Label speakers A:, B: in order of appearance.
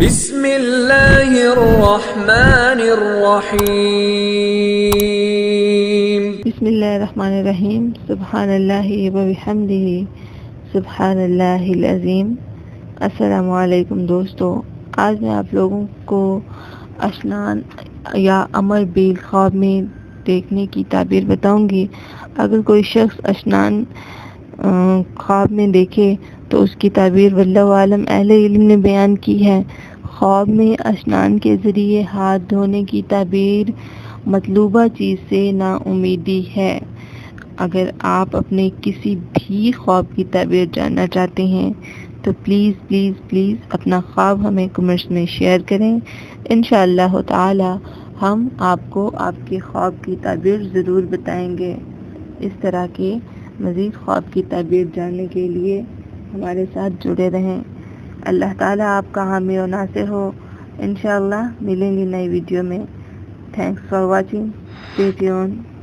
A: بسم اللہ الرحمن الرحیم۔
B: بسم اللہ الرحمن الرحیم۔ سبحان اللہ و بحمدہ سبحان اللہ العظیم۔ السلام علیکم دوستو، آج میں آپ لوگوں کو اشنان یا امر بیل خواب میں دیکھنے کی تعبیر بتاؤں گی۔ اگر کوئی شخص اشنان خواب میں دیکھے تو اس کی تعبیر واللہ عالم اہل علم نے بیان کی ہے۔ خواب میں اشنان کے ذریعے ہاتھ دھونے کی تعبیر مطلوبہ چیز سے نا امیدی ہے۔ اگر آپ اپنے کسی بھی خواب کی تعبیر جاننا چاہتے ہیں تو پلیز پلیز پلیز اپنا خواب ہمیں کمنٹس میں شیئر کریں۔ انشاءاللہ تعالی ہم آپ کو آپ کے خواب کی تعبیر ضرور بتائیں گے۔ اس طرح کے مزید خواب کی تعبیر جاننے کے لیے ہمارے ساتھ جڑے رہیں۔ اللہ تعالیٰ آپ کا حامی و ناصر ہو۔ انشاءاللہ ملیں گے نئی ویڈیو میں۔ Thanks for watching. Stay tuned.